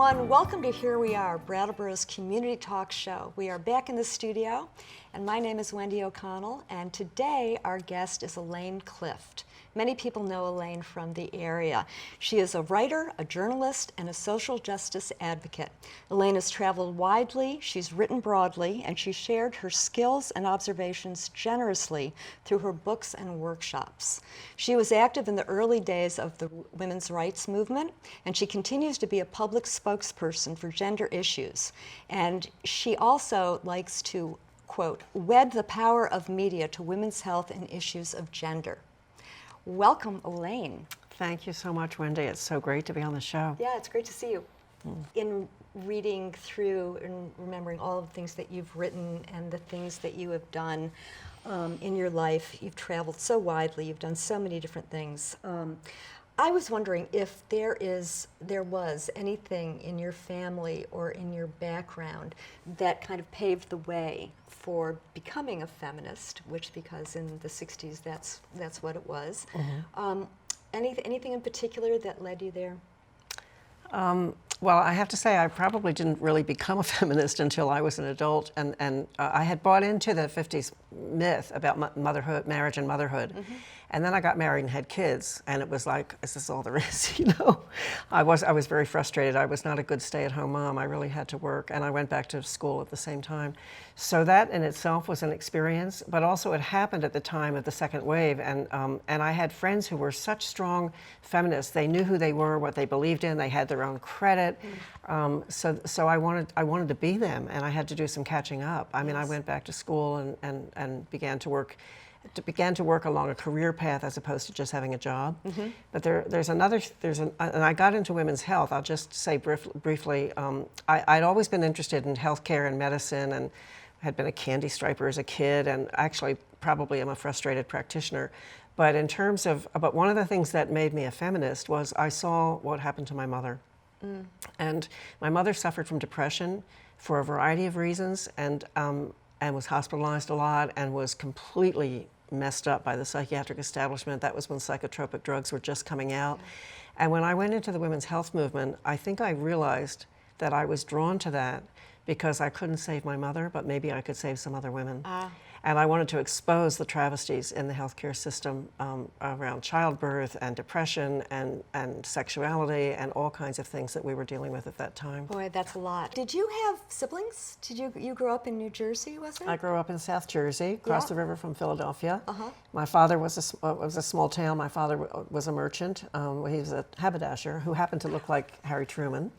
everyone. Welcome to Here We Are, Brattleboro's community talk show. We are back in the studio, and my name is Wendy O'Connell, and today our guest is Elaine Clift. Many people know Elaine from the area. She is a writer, a journalist, and a social justice advocate. Elaine has traveled widely, she's written broadly, and she shared her skills and observations generously through her books and workshops. She was active in the early days of the women's rights movement, and she continues to be a public spokesperson for gender issues. And she also likes to, quote, wed the power of media to women's health and issues of gender. Welcome, Elaine. Thank you so much, Wendy. It's so great to be on the show. Yeah, it's great to see you. In reading through and remembering all of the things that you've written and the things that you have done in your life, you've traveled so widely, you've done so many different things. I was wondering if there was anything in your family or in your background that kind of paved the way for becoming a feminist, which, because in the 60s that's what it was. Mm-hmm. Anything in particular that led you there? Well, I have to say I probably didn't really become a feminist until I was an adult, and I had bought into the 50s myth about motherhood, marriage and motherhood. Mm-hmm. And then I got married and had kids, and it was like, is this all there is, you know? I was very frustrated. I was not a good stay-at-home mom. I really had to work, and I went back to school at the same time. So that in itself was an experience, but also it happened at the time of the second wave, and I had friends who were such strong feminists. They knew who they were, what they believed in. They had their own credit. So I wanted to be them, and I had to do some catching up. I mean, I went back to school and began to work along a career path as opposed to just having a job. Mm-hmm. But and I got into women's health. I'll just say briefly, I'd always been interested in healthcare and medicine, and had been a candy striper as a kid, and actually probably am a frustrated practitioner. But but one of the things that made me a feminist was I saw what happened to my mother. Mm. And my mother suffered from depression for a variety of reasons, and was hospitalized a lot, and was completely messed up by the psychiatric establishment. That was when psychotropic drugs were just coming out. And when I went into the women's health movement, I think I realized that I was drawn to that because I couldn't save my mother, but maybe I could save some other women. And I wanted to expose the travesties in the healthcare system around childbirth and depression and sexuality and all kinds of things that we were dealing with at that time. Boy, that's a lot. Did you have siblings? You grow up in New Jersey, was it? I grew up in South Jersey, across the river from Philadelphia. Uh-huh. My father was a small town. My father was a merchant. He was a haberdasher who happened to look like Harry Truman.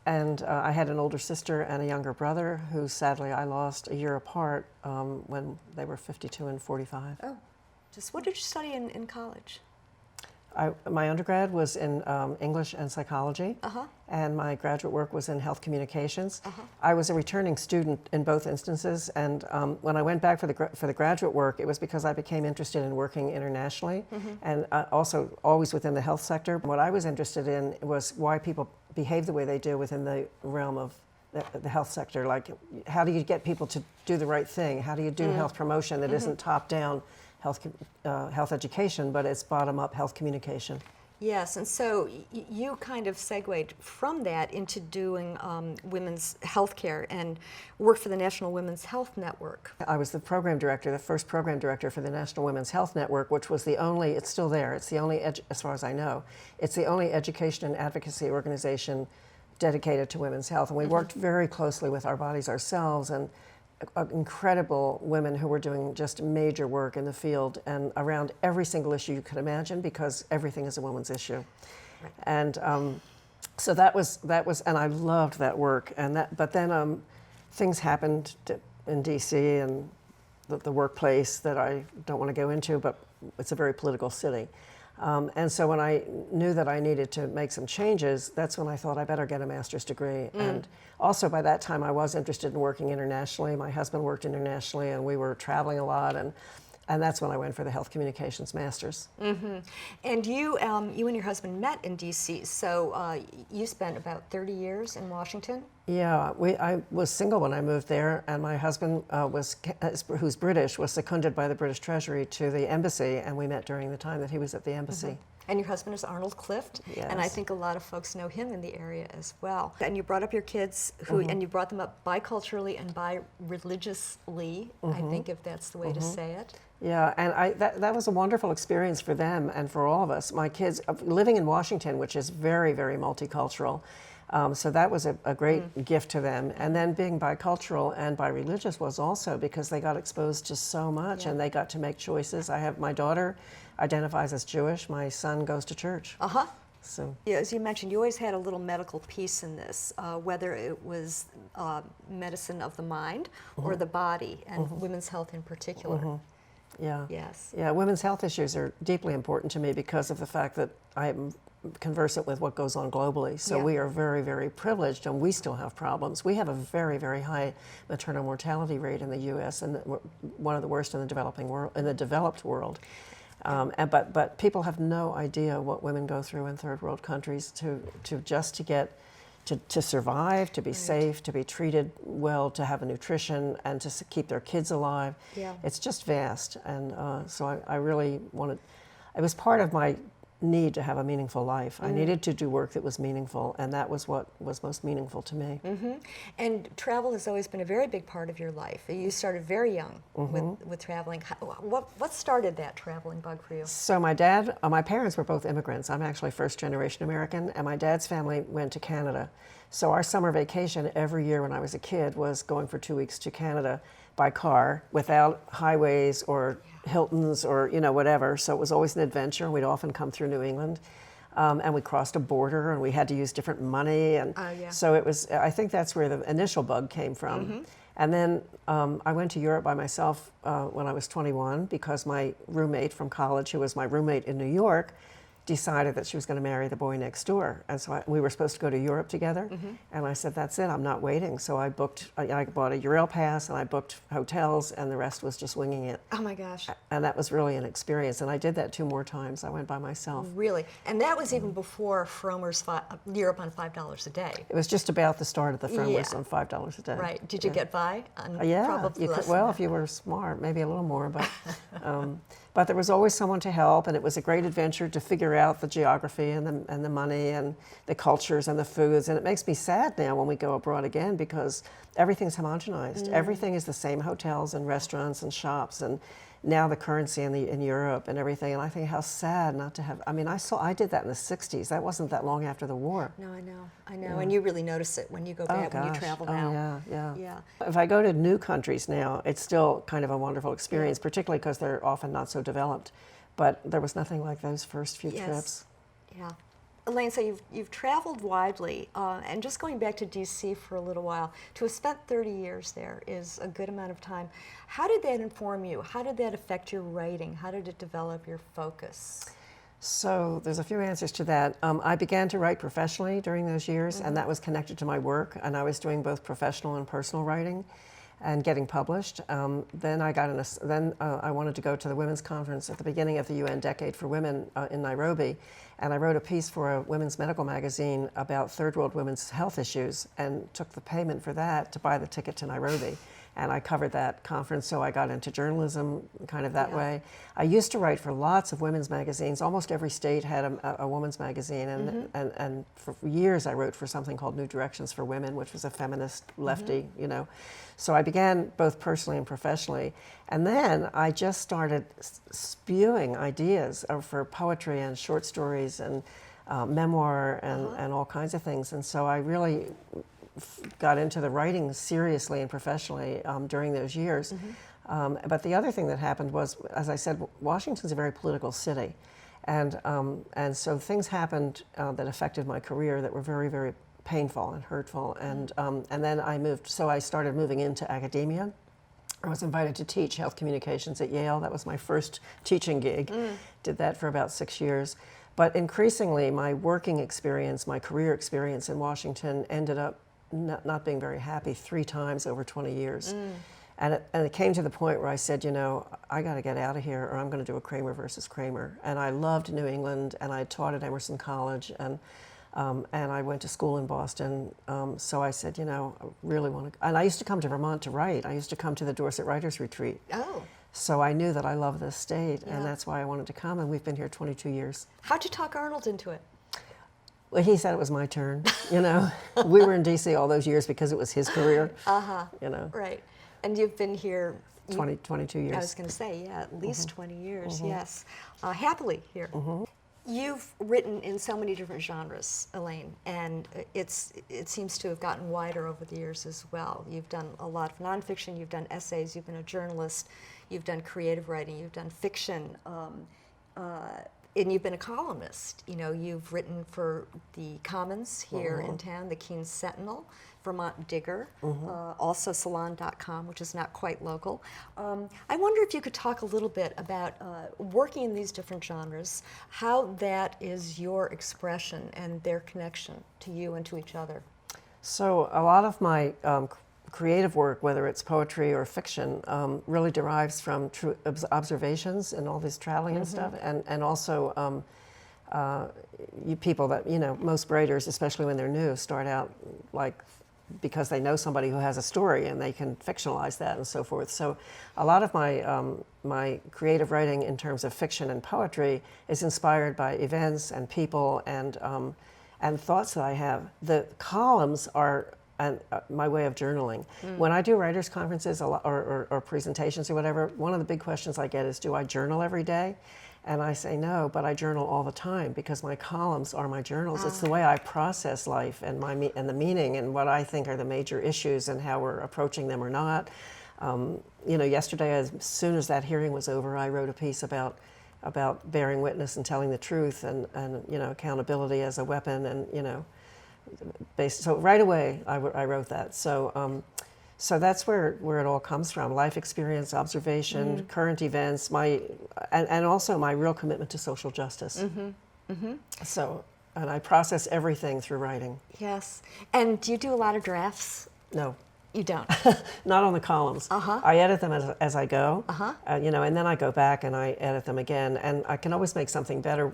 And I had an older sister and a younger brother who sadly I lost a year apart when they were 52 and 45. Oh, what did you study in college? My undergrad was in English and psychology, uh-huh. and my graduate work was in health communications. Uh-huh. I was a returning student in both instances, and when I went back for the graduate work, it was because I became interested in working internationally, mm-hmm. and also always within the health sector. What I was interested in was why people behave the way they do within the realm of the health sector. Like, how do you get people to do the right thing? How do you do mm-hmm. health promotion that mm-hmm. isn't top-down health education, but it's bottom-up health communication? Yes, and so you kind of segued from that into doing women's health care and work for the National Women's Health Network. I was the program director, the first program director for the National Women's Health Network, which was the only, it's still there, it's the only, as far as I know, it's the only education and advocacy organization dedicated to women's health. And we mm-hmm. worked very closely with our bodies ourselves, and incredible women who were doing just major work in the field and around every single issue you could imagine, because everything is a woman's issue. Right. And so that was, and I loved that work. But then things happened in DC and the workplace that I don't want to go into, but it's a very political city. And so when I knew that I needed to make some changes, that's when I thought I better get a master's degree. Mm. And also by that time I was interested in working internationally. My husband worked internationally, and we were traveling a lot, and that's when I went for the health communications master's. Mm-hmm. And you and your husband met in DC, so you spent about 30 years in Washington? Yeah, I was single when I moved there, and my husband who's British, was seconded by the British Treasury to the embassy, and we met during the time that he was at the embassy. And your husband is Arnold Clift, and I Yes. think a lot of folks know him in the area as well. And you brought up your kids, who, and you brought them up biculturally and bi-religiously, I think, if that's the way to say it. Yeah, and that was a wonderful experience for them and for all of us. My kids, living in Washington, which is very, very multicultural, so that was a great gift to them. And then being bicultural and bi-religious was also because they got exposed to so much and they got to make choices. My daughter identifies as Jewish, my son goes to church. Uh-huh. So. Yeah, as you mentioned, you always had a little medical piece in this, whether it was medicine of the mind or the body, and women's health in particular. Yeah. Yes. Yeah, women's health issues are deeply important to me because of the fact that I'm conversant with what goes on globally. So we are very, very privileged, and we still have problems. We have a very, very high maternal mortality rate in the U.S., and we're one of the worst in the developing world, in the developed world. But people have no idea what women go through in third world countries to survive, to be safe, to be treated well, to have a nutrition, and to keep their kids alive. Yeah. It's just vast, and so I really wanted. It was part of my need to have a meaningful life. I needed to do work that was meaningful, and that was what was most meaningful to me. And travel has always been a very big part of your life. You started very young with traveling. What started that traveling bug for you? So my parents were both immigrants. I'm actually first generation American, and my dad's family went to Canada. So our summer vacation every year when I was a kid was going for 2 weeks to Canada by car without highways or Hiltons or whatever. So it was always an adventure. We'd often come through New England, and we crossed a border, and we had to use different money, and so it was. I think that's where the initial bug came from. And then I went to Europe by myself when I was 21 because my roommate from college, who was my roommate in New York, decided that she was going to marry the boy next door. And so we were supposed to go to Europe together. And I said, that's it, I'm not waiting. So I bought a Eurail pass, and I booked hotels, and the rest was just winging it. Oh my gosh. And that was really an experience. And I did that 2 more times. I went by myself. Really? And that was even before Frommer's Europe on $5 a day. It was just about the start of the Frommer's on $5 a day. Right. Did you get by? Yeah. Probably less Well, than if you were smart, maybe a little more. But there was always someone to help, and it was a great adventure to figure out the geography and the money and the cultures and the foods. And it makes me sad now when we go abroad again because everything's homogenized. Everything is the same hotels and restaurants and shops, and now the currency in Europe and everything. And I think how sad not to have. I mean, I did that in the '60s. That wasn't that long after the war. No, I know. And you really notice it when you go back, when you travel now. Yeah. If I go to new countries now, it's still kind of a wonderful experience, particularly because they're often not so developed. But there was nothing like those first few trips. Yeah. Elaine, so you've traveled widely, and just going back to D.C. for a little while, to have spent 30 years there is a good amount of time. How did that inform you? How did that affect your writing? How did it develop your focus? So there's a few answers to that. I began to write professionally during those years, and that was connected to my work, and I was doing both professional and personal writing and getting published. Then I wanted to go to the Women's Conference at the beginning of the UN Decade for Women in Nairobi, and I wrote a piece for a women's medical magazine about third world women's health issues and took the payment for that to buy the ticket to Nairobi. And I covered that conference, so I got into journalism kind of that way. I used to write for lots of women's magazines. Almost every state had a women's magazine, and for years I wrote for something called New Directions for Women, which was a feminist lefty, So I began both personally and professionally. And then I just started spewing ideas for poetry and short stories and memoir and all kinds of things. And so I really got into the writing seriously and professionally during those years. But the other thing that happened was, as I said, Washington's a very political city. And so things happened that affected my career that were very, very painful and hurtful. And then I started moving into academia. I was invited to teach health communications at Yale. That was my first teaching gig. Did that for about 6 years. But increasingly, my working experience, my career experience in Washington ended up not being very happy 3 times over 20 years. And it came to the point where I said, I got to get out of here or I'm going to do a Kramer versus Kramer. And I loved New England, and I taught at Emerson College, and And I went to school in Boston, so I said, you know, I really want to. And I used to come to Vermont to write. I used to come to the Dorset Writers Retreat. Oh. So I knew that I love this state, Yeah. and that's why I wanted to come. And we've been here 22 years. How'd you talk Arnold into it? Well, he said it was my turn. You know, we were in D.C. all those years because it was his career. You know, Right. And you've been here 22 years. I was going to say, yeah, at least 20 years, yes. Happily here. You've written in so many different genres, Elaine, and it seems to have gotten wider over the years as well. You've done a lot of nonfiction, you've done essays, you've been a journalist, you've done creative writing, you've done fiction, and you've been a columnist. You know, you've written for the Commons here in town, the Keene Sentinel, Vermont Digger, also Salon.com, which is not quite local. I wonder if you could talk a little bit about working in these different genres, how that is your expression and their connection to you and to each other. So a lot of my creative work, whether it's poetry or fiction, really derives from true observations and all this traveling and stuff, and also you people that, you know, most writers, especially when they're new, start out like because they know somebody who has a story and they can fictionalize that and so forth. So a lot of my my creative writing in terms of fiction and poetry is inspired by events and people and thoughts that I have. The columns are my way of journaling. When I do writers' conferences or presentations or whatever, one of the big questions I get is, do I journal every day? And I say no, but I journal all the time because my columns are my journals. It's the way I process life and the meaning and what I think are the major issues and how we're approaching them or not. You know, yesterday, as soon as that hearing was over, I wrote a piece about bearing witness and telling the truth and you know, accountability as a weapon and, you know, so right away I wrote that. So so that's where it all comes from: life experience, observation, current events, and also my real commitment to social justice. So, and I process everything through writing. Yes. And do you do a lot of drafts? No. You don't? Not on the columns. I edit them as I go, you know, and then I go back and I edit them again, and I can always make something better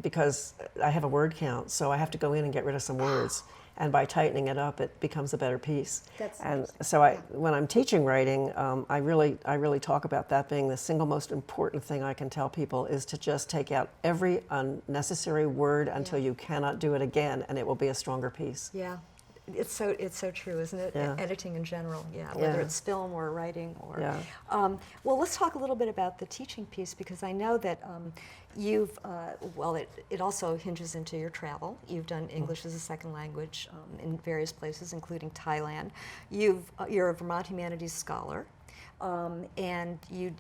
because I have a word count, so I have to go in and get rid of some words. And by tightening it up, it becomes a better piece. And so when I'm teaching writing, I really talk about that being the single most important thing I can tell people is to just take out every unnecessary word until you cannot do it again, and it will be a stronger piece. Yeah. It's so true, isn't it? Yeah. Editing in general, whether Yeah. it's film or writing or. Yeah. Well, let's talk a little bit about the teaching piece because I know that you've it also hinges into your travel. You've done English as a second language in various places, including Thailand. You're a Vermont Humanities Scholar. And you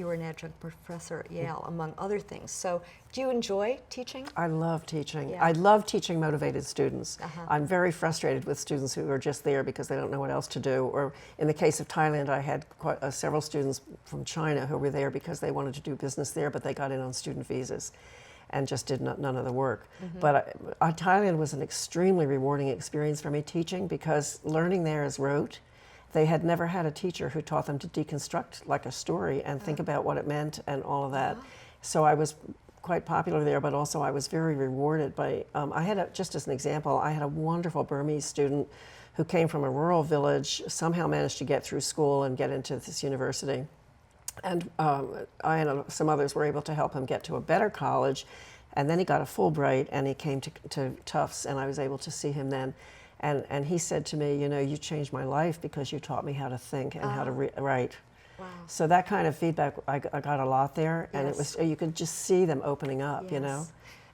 were an adjunct professor at Yale, among other things. So do you enjoy teaching? I love teaching. Yeah. I love teaching motivated students. I'm very frustrated with students who are just there because they don't know what else to do. Or in the case of Thailand, I had several students from China who were there because they wanted to do business there, but they got in on student visas and just did none of the work. But Thailand was an extremely rewarding experience for me teaching because learning there is rote. They had never had a teacher who taught them to deconstruct like a story and think about what it meant and all of that. So I was quite popular there, but also I was very rewarded by, just as an example, I had a wonderful Burmese student who came from a rural village, somehow managed to get through school and get into this university. And I and some others were able to help him get to a better college. And then he got a Fulbright and he came to Tufts, and I was able to see him then. And he said to me, you know, you changed my life because you taught me how to think and how to write. Wow. So that kind of feedback, I got a lot there, and it was, you could just see them opening up, you know.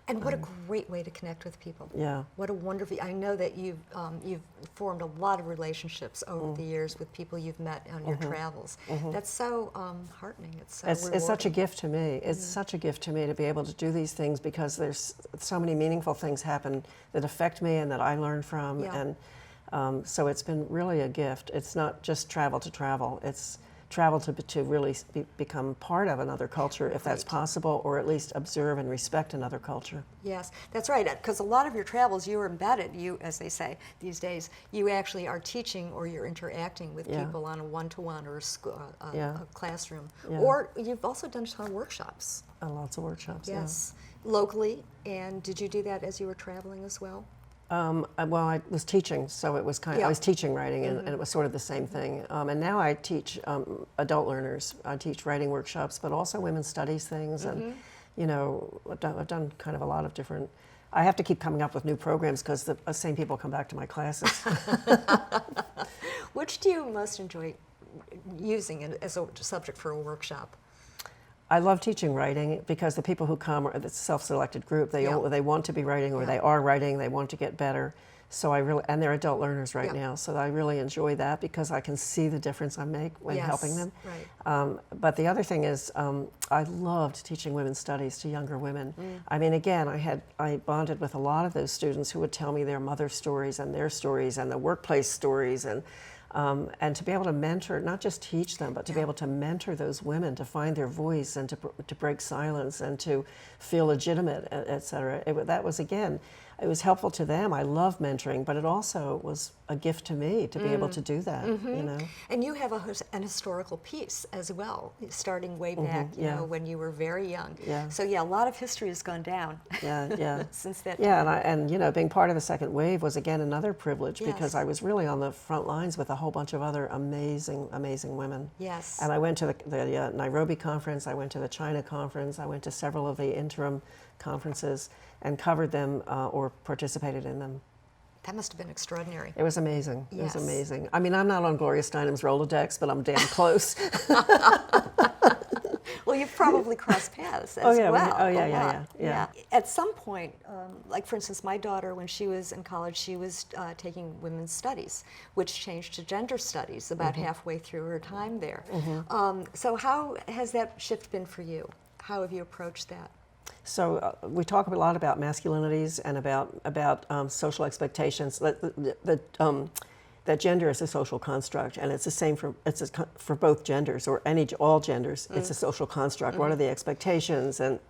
And what a great way to connect with people. Yeah. What a wonderful, I know that you've formed a lot of relationships over the years with people you've met on your travels. That's so heartening. It's so rewarding. It's such a gift to me. It's such a gift to me to be able to do these things because there's so many meaningful things happen that affect me and that I learn from. Yeah. And so it's been really a gift. It's not just travel to travel. It's travel to really become part of another culture, if that's Right. possible, or at least observe and respect another culture. Yes, that's right. Because a lot of your travels, you are embedded. You, as they say these days, you actually are teaching or you're interacting with Yeah. people on a one-to-one or Yeah. a classroom. Yeah. Or you've also done a ton of workshops. Lots of workshops. Yes, locally. And did you do that as you were traveling as well? Well, I was teaching, so it was kind of, Yeah. I was teaching writing, and it was sort of the same thing. And now I teach adult learners. I teach writing workshops, but also women's studies things, and you know, I've done kind of a lot of different. I have to keep coming up with new programs because the same people come back to my classes. Which do you most enjoy using as a subject for a workshop? I love teaching writing because the people who come are the self-selected group. They Yeah. they want to be writing, or Yeah. they are writing. They want to get better. So I really, and they're adult learners right Yeah. now. So I really enjoy that because I can see the difference I make when Yes, helping them. right. But the other thing is, I loved teaching women's studies to younger women. I mean, again, I bonded with a lot of those students who would tell me their mother stories and their stories and the workplace stories, and to be able to mentor, not just teach them, but to be Yeah. able to mentor those women to find their voice and to break silence and to feel legitimate, et cetera. That was, again, it was helpful to them. I love mentoring, but it also was a gift to me to be able to do that, you know. And you have an historical piece as well, starting way back, you yeah. know, when you were very young. Yeah. So yeah, a lot of history has gone down Yeah. since that Yeah, time. and you know, being part of the second wave was again another privilege Yes. because I was really on the front lines with a whole bunch of other amazing women. Yes. And I went to the Nairobi conference, I went to the China conference, I went to several of the interim conferences and covered them or participated in them. That must have been extraordinary. It was amazing. It Yes. was amazing. I mean, I'm not on Gloria Steinem's Rolodex, but I'm damn close. Well, you've probably crossed paths as Oh, yeah, well. oh, yeah, a yeah, lot. yeah. At some point, like for instance, my daughter, when she was in college, she was taking women's studies, which changed to gender studies about halfway through her time there. So how has that shift been for you? How have you approached that? So we talk a lot about masculinities and about social expectations. That gender is a social construct, and it's the same for both genders or all genders. It's a social construct. What are the expectations? And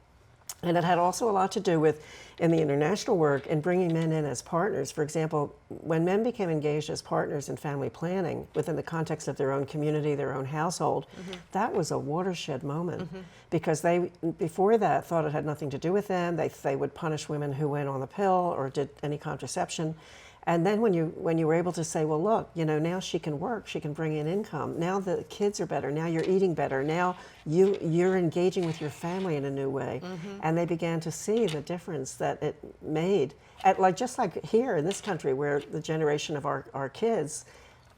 it had also a lot to do with, in the international work, in bringing men in as partners. For example, when men became engaged as partners in family planning within the context of their own community, their own household, that was a watershed moment because they, before that, thought it had nothing to do with them. They would punish women who went on the pill or did any contraception. And then when you were able to say, well, look, you know, now she can work, she can bring in income. Now the kids are better. Now you're eating better. Now you're engaging with your family in a new way. And they began to see the difference that it made. Just like here in this country, where the generation of our kids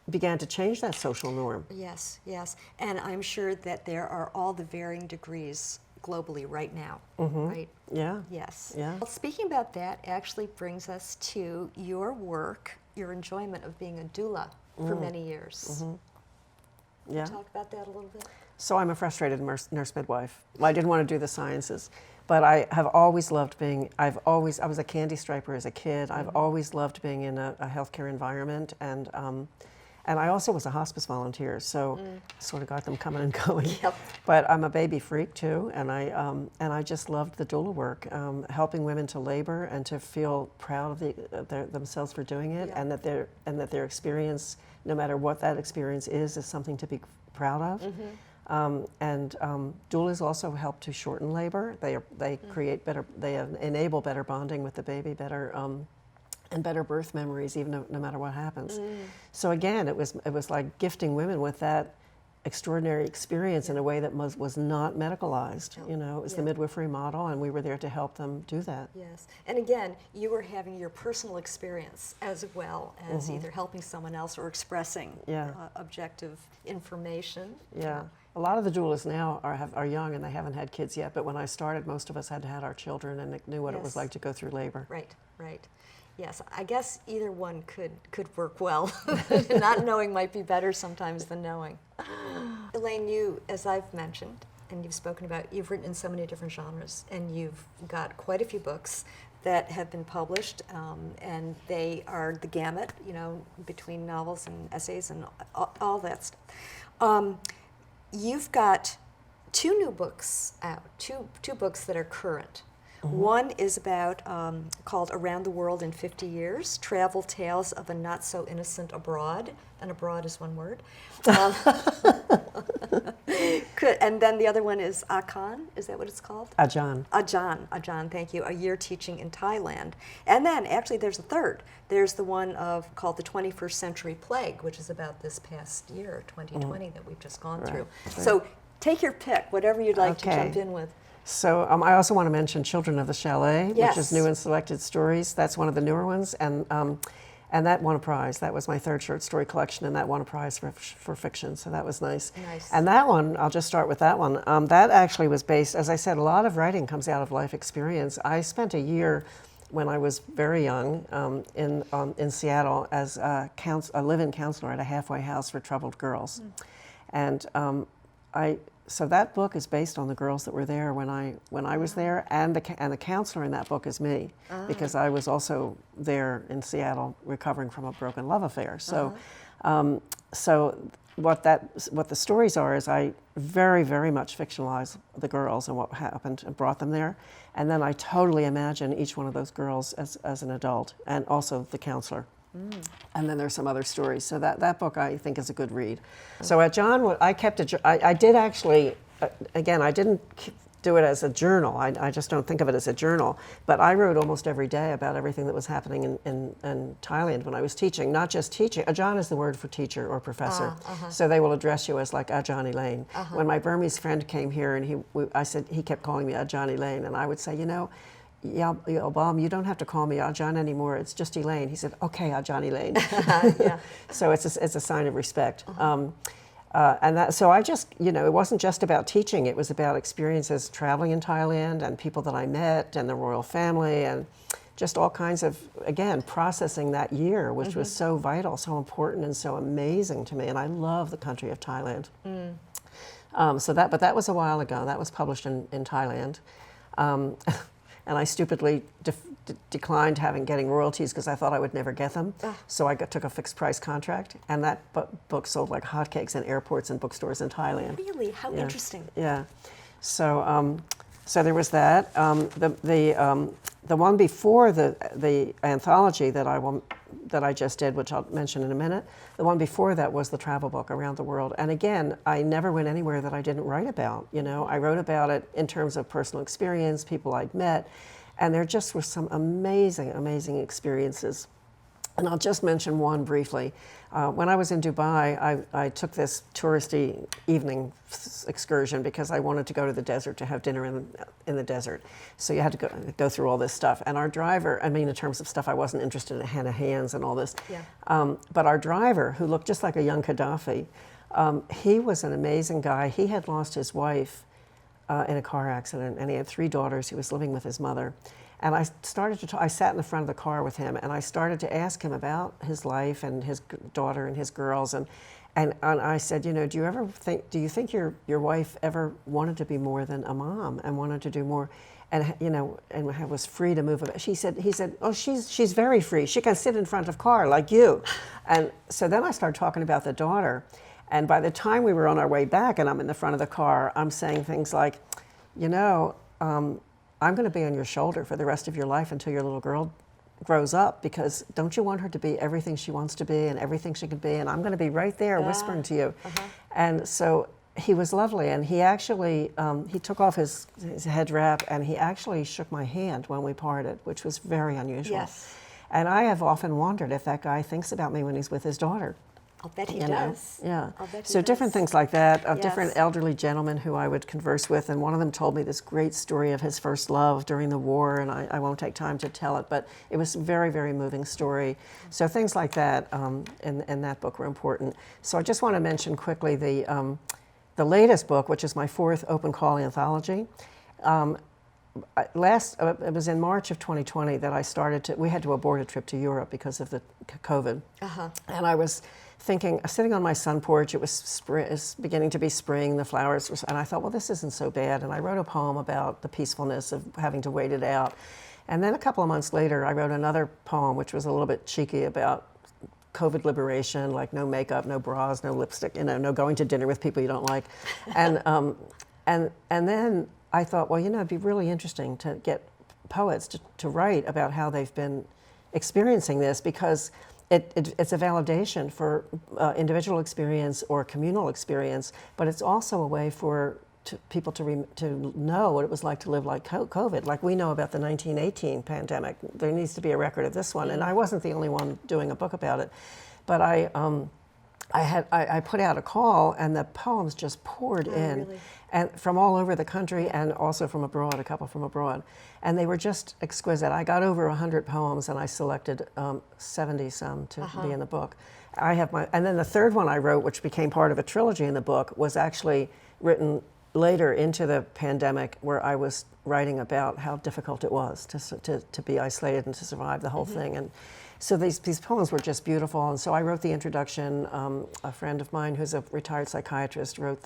began to change that social norm. Yes, yes. And I'm sure that there are all the varying degrees globally right now, right? Yeah. Yes. Yeah. Well, speaking about that actually brings us to your work, your enjoyment of being a doula for many years. Yeah. Talk about that a little bit. So I'm a frustrated nurse midwife. Well, I didn't want to do the sciences, but I have always loved being, I was a candy striper as a kid. I've always loved being in a healthcare environment, and I also was a hospice volunteer, so sort of got them coming and going. Yep. But I'm a baby freak too, and I just loved the doula work, helping women to labor and to feel proud of themselves for doing it, Yeah. and that their experience, no matter what that experience is something to be proud of. Doulas also help to shorten labor. They create better, enable better bonding with the baby, and better birth memories, even no matter what happens. So again, it was like gifting women with that extraordinary experience in a way that was not medicalized. You know, it was the midwifery model, and we were there to help them do that. Yes. And again, you were having your personal experience as well as either helping someone else or expressing Yeah. Objective information. Yeah. A lot of the doulas now are young and they haven't had kids yet, but when I started, most of us had our children and knew what it was Yes. like to go through labor. Right, right. Yes, I guess either one could work well. Not knowing might be better sometimes than knowing. Elaine, you, as I've mentioned, and you've spoken about, you've written in so many different genres, and you've got quite a few books that have been published, and they are the gamut, you know, between novels and essays and all that stuff. you've got two new books out, two books that are current. One is about called Around the World in 50 Years, Travel Tales of a Not So Innocent Abroad, and abroad is one word. And then the other one is Akan, is that what it's called? Ajahn. Ajahn, thank you, A Year Teaching in Thailand. And then actually there's a third. There's the one called The 21st Century Plague, which is about this past year, 2020, that we've just gone through. Right. So take your pick, whatever you'd like to jump in with. So I also want to mention Children of the Chalet, Yes. which is new and selected stories. That's one of the newer ones, and that won a prize. That was my third short story collection, and that won a prize for fiction. So that was nice. Nice. And that one, I'll just start with that one. That actually was based, as I said, a lot of writing comes out of life experience. I spent a year when I was very young in Seattle as a live-in counselor at a halfway house for troubled girls, and So that book is based on the girls that were there when I was there, and the counselor in that book is me, because I was also there in Seattle recovering from a broken love affair. So, what the stories are is I very, very much fictionalize the girls and what happened and brought them there, and then I totally imagine each one of those girls as an adult, and also the counselor. And then there's some other stories. So that book I think is a good read. So at John, I kept I did actually, again, I didn't do it as a journal. I just don't think of it as a journal. But I wrote almost every day about everything that was happening in Thailand when I was teaching. Not just teaching. Ajahn is the word for teacher or professor. So they will address you as like Ajahn Elaine. When my Burmese friend came here and he kept calling me Ajahn Elaine, and I would say, yeah, Bob, you don't have to call me Ajahn anymore. It's just Elaine. He said, okay, Ajahn Elaine. Yeah. So it's a sign of respect. So I just, it wasn't just about teaching. It was about experiences traveling in Thailand and people that I met and the royal family and just all kinds of, again, processing that year, which was so vital, so important, and so amazing to me. And I love the country of Thailand. But that was a while ago. That was published in Thailand. And I stupidly declined getting royalties because I thought I would never get them. So I took a fixed price contract, and that book sold like hotcakes in airports and bookstores in Thailand. Really? How interesting. Yeah. So there was that. The one before the anthology that I just did, which I'll mention in a minute, the one before that was the travel book, Around the World. And again, I never went anywhere that I didn't write about. I wrote about it in terms of personal experience, people I'd met, and there just were some amazing, amazing experiences. And I'll just mention one briefly. When I was in Dubai, I took this touristy evening excursion because I wanted to go to the desert to have dinner in the desert. So you had to go through all this stuff. And our driver, in terms of stuff I wasn't interested in, Hannah Hands and all this. Yeah. But our driver, who looked just like a young Gaddafi, he was an amazing guy. He had lost his wife in a car accident, and he had 3 daughters. He was living with his mother. And I started to talk, I sat in the front of the car with him, and I started to ask him about his life and his daughter and his girls. And I said, do you think your wife ever wanted to be more than a mom and wanted to do more? And and was free to move about. He said, oh, she's very free. She can sit in front of car like you. And so then I started talking about the daughter. And by the time we were on our way back and I'm in the front of the car, I'm saying things like, I'm going to be on your shoulder for the rest of your life until your little girl grows up, because don't you want her to be everything she wants to be and everything she can be? And I'm going to be right there whispering to you. And so he was lovely, and he actually, he took off his head wrap and he actually shook my hand when we parted, which was very unusual. Yes. And I have often wondered if that guy thinks about me when he's with his daughter. I'll bet he does. Yeah. I'll bet he So does. different things like that. Different Yes. elderly gentlemen who I would converse with, and one of them told me this great story of his first love during the war, and I won't take time to tell it, but it was a very, very moving story. So things like that in that book were important. So I just want to mention quickly the latest book, which is my 4th Open Call anthology. It was in March of 2020 that we had to abort a trip to Europe because of the COVID. And I was sitting on my sun porch, it was beginning to be spring, the flowers were, and I thought, well, this isn't so bad. And I wrote a poem about the peacefulness of having to wait it out. And then a couple of months later, I wrote another poem, which was a little bit cheeky about COVID liberation, like no makeup, no bras, no lipstick, no going to dinner with people you don't like. And, and then I thought, well, it'd be really interesting to get poets to write about how they've been experiencing this, because it's a validation for individual experience or communal experience, but it's also a way for people to know what it was like to live like COVID. Like we know about the 1918 pandemic. There needs to be a record of this one. And I wasn't the only one doing a book about it. But I put out a call, and the poems just poured in. Really? And from all over the country, and also from abroad, a couple from abroad. And they were just exquisite. I got over 100 poems, and I selected 70 some to be in the book. And then the third one I wrote, which became part of a trilogy in the book, was actually written later into the pandemic, where I was writing about how difficult it was to be isolated and to survive the whole thing. And so these poems were just beautiful. And so I wrote the introduction. A friend of mine who's a retired psychiatrist wrote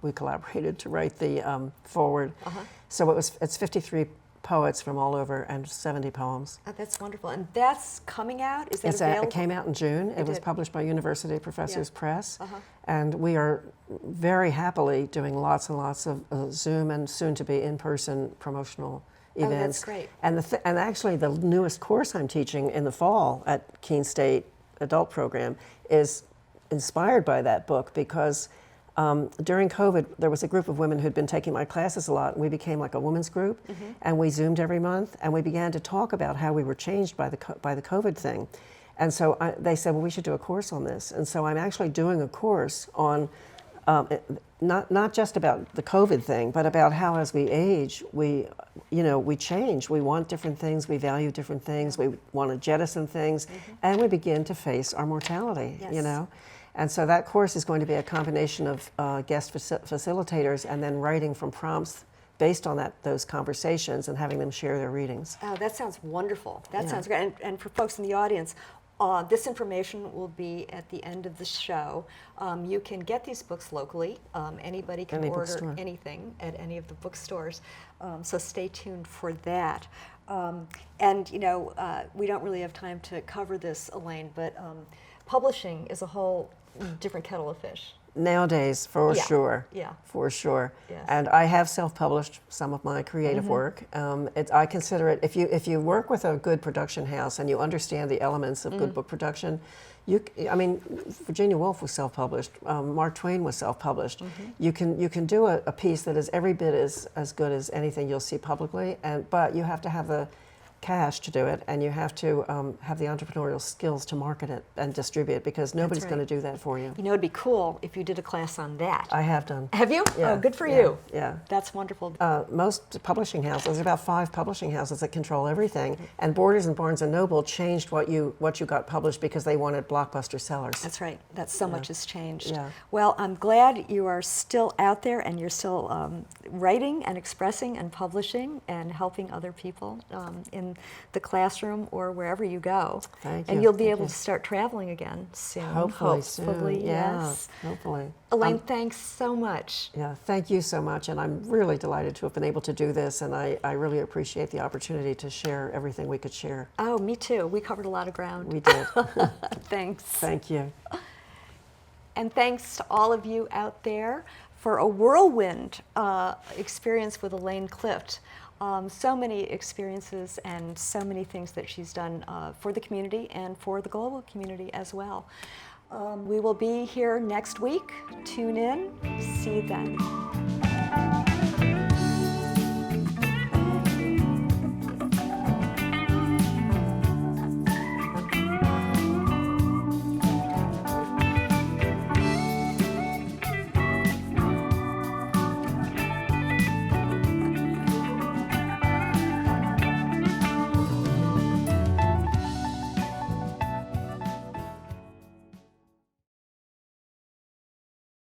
we collaborated to write the foreword. So it's 53 poets from all over and 70 poems. Oh, that's wonderful. And that's coming out? Is that available? It came out in June. It was published by University Professors Press. And we are very happily doing lots and lots of Zoom and soon to be in-person promotional events. Oh, that's great. And actually the newest course I'm teaching in the fall at Keene State Adult Program is inspired by that book, because during COVID, there was a group of women who'd been taking my classes a lot, and we became like a women's group, and we Zoomed every month, and we began to talk about how we were changed by the COVID thing. And so they said, well, we should do a course on this. And so I'm actually doing a course on not just about the COVID thing, but about how as we age, we change. We want different things, we value different things, we want to jettison things, and we begin to face our mortality, And so that course is going to be a combination of guest facilitators and then writing from prompts based on those conversations and having them share their readings. Oh, that sounds wonderful. That sounds great. And for folks in the audience, this information will be at the end of the show. You can get these books locally. Anybody can order anything at any of the bookstores. So stay tuned for that. And we don't really have time to cover this, Elaine, but publishing is a whole different kettle of fish. Nowadays, for sure. Yeah. For sure. Yes. And I have self-published some of my creative work. I consider it, if you work with a good production house and you understand the elements of good book production, Virginia Woolf was self-published. Mark Twain was self-published. You can do a piece that is every bit as good as anything you'll see publicly, but you have to have the cash to do it, and you have to have the entrepreneurial skills to market it and distribute it, because nobody's going to do that for you. It'd be cool if you did a class on that. I have done. Have you? Yeah. Oh, good for you. Yeah. That's wonderful. Most publishing houses, there's about 5 publishing houses that control everything, and Borders and Barnes and Noble changed what you got published because they wanted blockbuster sellers. That's right. So much has changed. Yeah. Well, I'm glad you are still out there and you're still writing and expressing and publishing and helping other people in the classroom or wherever you go. Thank you. And you'll be able to start traveling again soon. Hopefully soon. Yes. Yeah, hopefully. Elaine, thanks so much. Yeah, thank you so much, and I'm really delighted to have been able to do this, and I really appreciate the opportunity to share everything we could share. Oh, me too. We covered a lot of ground. We did. Thanks. Thank you. And thanks to all of you out there for a whirlwind experience with Elaine Clift. So many experiences and so many things that she's done for the community and for the global community as well. We will be here next week. Tune in. See you then.